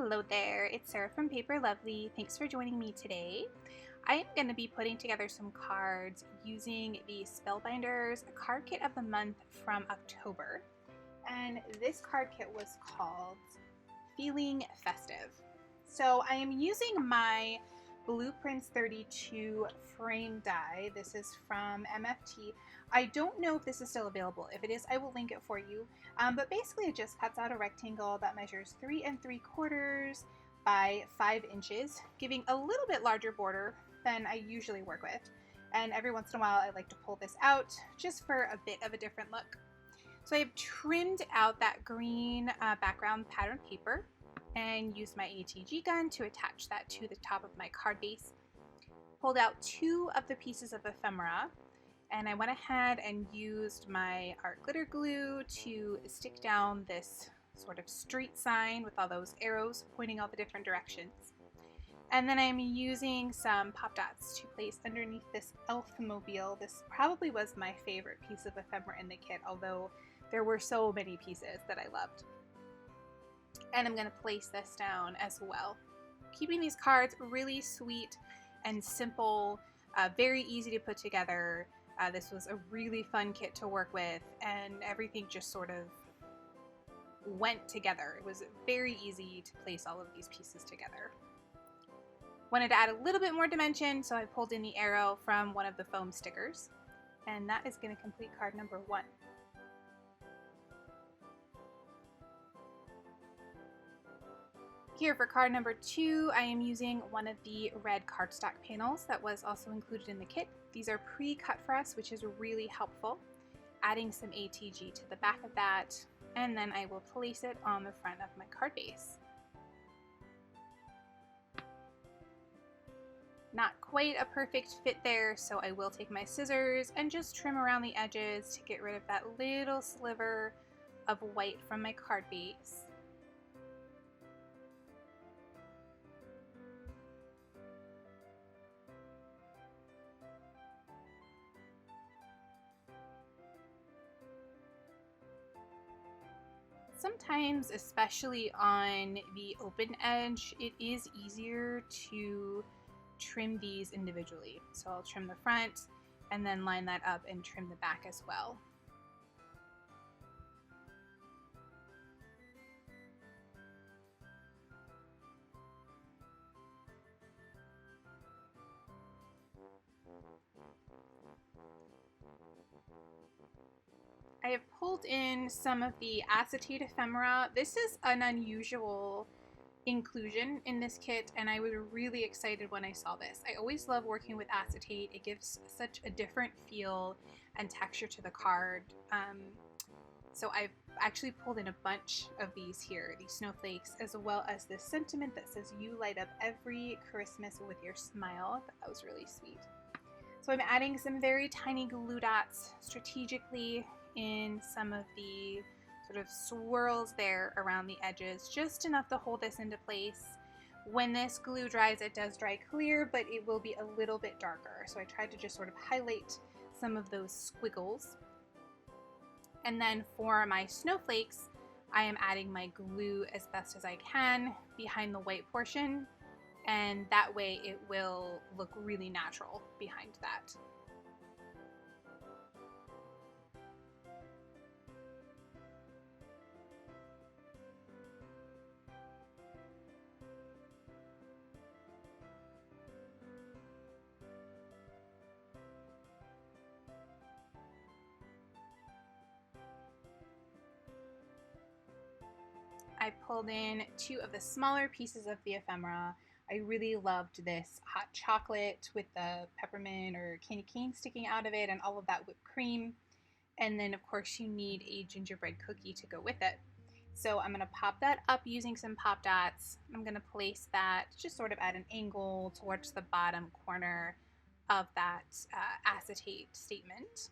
Hello there, it's Sarah from Paper Lovely. Thanks for joining me today. I am going to be putting together some cards using the Spellbinders card kit of the month from October. And this card kit was called Feeling Festive. So I am using my Blueprints 32 frame die. This is from MFT. I don't know if this is still available. If it is, I will link it for you. But basically it just cuts out a rectangle that measures 3 3/4 by 5 inches, giving a little bit larger border than I usually work with. And every once in a while I like to pull this out just for a bit of a different look. So I have trimmed out that green background pattern paper and used my ATG gun to attach that to the top of my card base. Pulled out 2 of the pieces of ephemera, and I went ahead and used my art glitter glue to stick down this sort of street sign with all those arrows pointing all the different directions. And then I'm using some pop dots to place underneath this elf mobile. This probably was my favorite piece of ephemera in the kit, although there were so many pieces that I loved. And I'm going to place this down as well. Keeping these cards really sweet and simple, very easy to put together. This was a really fun kit to work with, and everything just sort of went together. It was very easy to place all of these pieces together. Wanted to add a little bit more dimension, so I pulled in the arrow from one of the foam stickers, and that is going to complete card number 1. Here for card number 2, I am using one of the red cardstock panels that was also included in the kit. These are pre-cut for us, which is really helpful. Adding some ATG to the back of that, and then I will place it on the front of my card base. Not quite a perfect fit there, so I will take my scissors and just trim around the edges to get rid of that little sliver of white from my card base. Sometimes, especially on the open edge, it is easier to trim these individually. So I'll trim the front and then line that up and trim the back as well. I have pulled in some of the acetate ephemera. This is an unusual inclusion in this kit, and I was really excited when I saw this. I always love working with acetate. It gives such a different feel and texture to the card. So I've actually pulled in a bunch of these here, these snowflakes, as well as this sentiment that says, "You light up every Christmas with your smile." That was really sweet. So I'm adding some very tiny glue dots strategically in some of the sort of swirls there around the edges, just enough to hold this into place. When this glue dries, it does dry clear, but it will be a little bit darker. So I tried to just sort of highlight some of those squiggles. And then for my snowflakes, I am adding my glue as best as I can behind the white portion, and that way it will look really natural behind that. I pulled in 2 of the smaller pieces of the ephemera. I really loved this hot chocolate with the peppermint or candy cane sticking out of it and all of that whipped cream. And then of course you need a gingerbread cookie to go with it. So I'm going to pop that up using some pop dots. I'm going to place that just sort of at an angle towards the bottom corner of that acetate statement.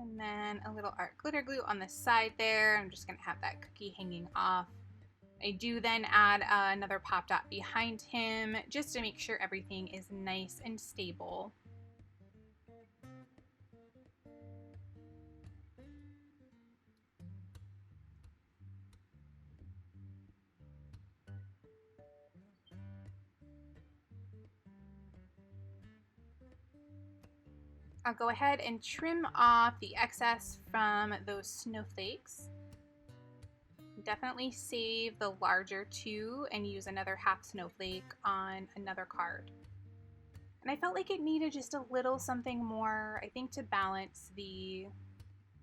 And then a little art glitter glue on the side there. I'm just going to have that cookie hanging off. I do then add another pop dot behind him just to make sure everything is nice and stable. I'll go ahead and trim off the excess from those snowflakes. Definitely save the larger two and use another half snowflake on another card. And I felt like it needed just a little something more, I think, to balance the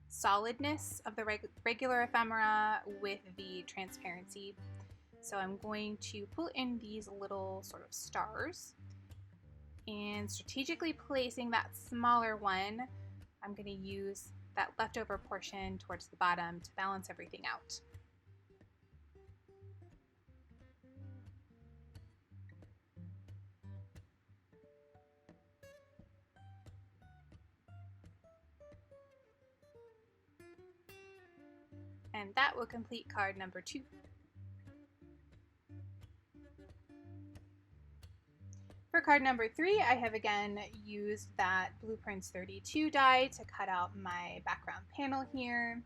solidness of the regular ephemera with the transparency. So I'm going to pull in these little sort of stars and strategically placing that smaller one, I'm going to use that leftover portion towards the bottom to balance everything out. And that will complete card number 2. For card number 3, I have again used that Blueprints 32 die to cut out my background panel here,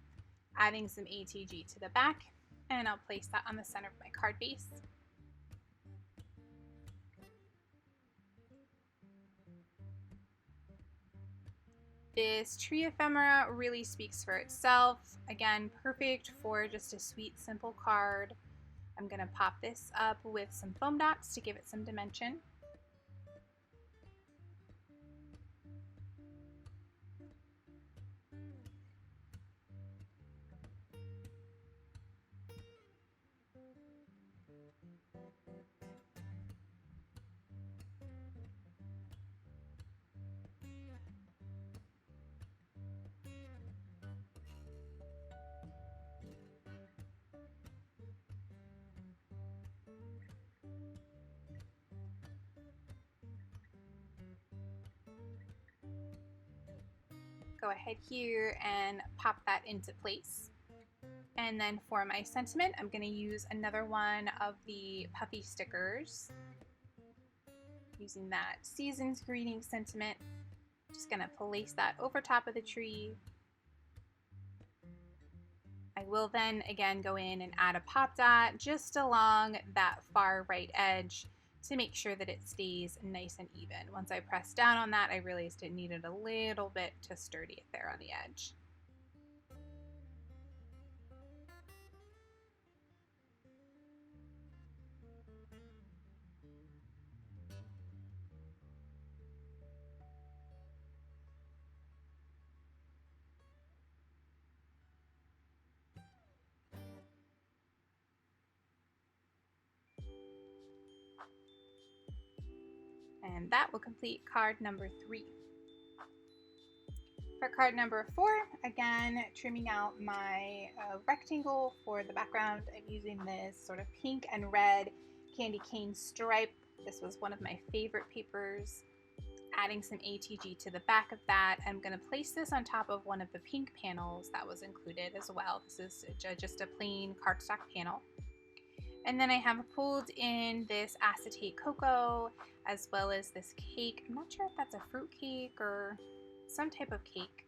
adding some ATG to the back, and I'll place that on the center of my card base. This tree ephemera really speaks for itself. Again, perfect for just a sweet, simple card. I'm going to pop this up with some foam dots to give it some dimension. Go ahead here and pop that into place. And then for my sentiment, I'm going to use another one of the puffy stickers. Using that Season's Greeting sentiment. Just going to place that over top of the tree. I will then again go in and add a pop dot just along that far right edge to make sure that it stays nice and even. Once I pressed down on that, I realized it needed a little bit to sturdy it there on the edge. And that will complete card number 3. For card number 4, again, trimming out my rectangle for the background. I'm using this sort of pink and red candy cane stripe. This was one of my favorite papers. Adding some ATG to the back of that. I'm going to place this on top of one of the pink panels that was included as well. This is just a plain cardstock panel. And then I have pulled in this acetate cocoa as well as this cake. I'm not sure if that's a fruit cake or some type of cake.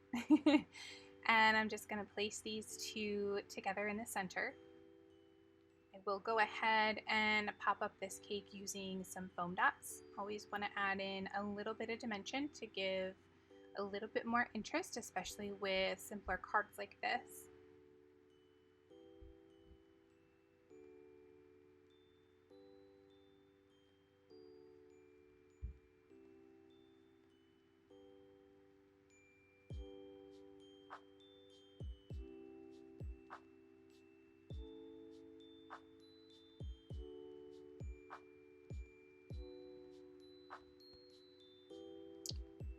And I'm just going to place these two together in the center. I will go ahead and pop up this cake using some foam dots. Always want to add in a little bit of dimension to give a little bit more interest, especially with simpler cards like this.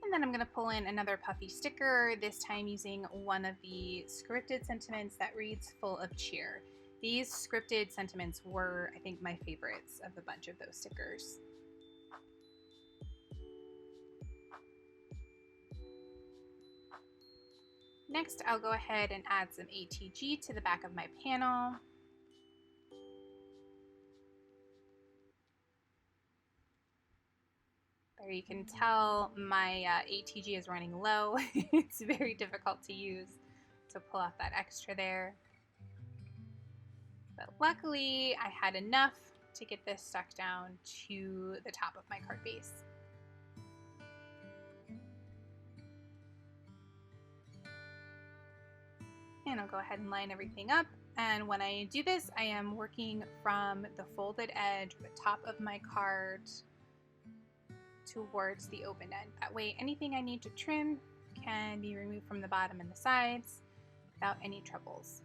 And then I'm going to pull in another puffy sticker, this time using one of the scripted sentiments that reads "Full of Cheer." These scripted sentiments were, I think, my favorites of the bunch of those stickers. Next, I'll go ahead and add some ATG to the back of my panel. There you can tell my ATG is running low. It's very difficult to use to pull off that extra there. But luckily, I had enough to get this stuck down to the top of my card base. And I'll go ahead and line everything up. And when I do this, I am working from the folded edge or the top of my card towards the open end. That way, anything I need to trim can be removed from the bottom and the sides without any troubles.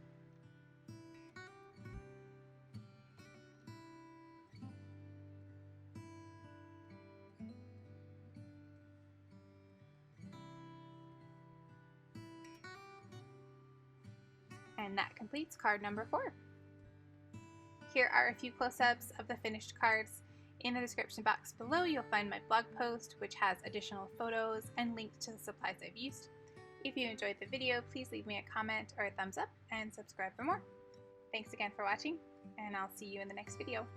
And that completes card number 4. Here are a few close-ups of the finished cards. In the description box below, you'll find my blog post, which has additional photos and links to the supplies I've used. If you enjoyed the video, please leave me a comment or a thumbs up and subscribe for more. Thanks again for watching, and I'll see you in the next video.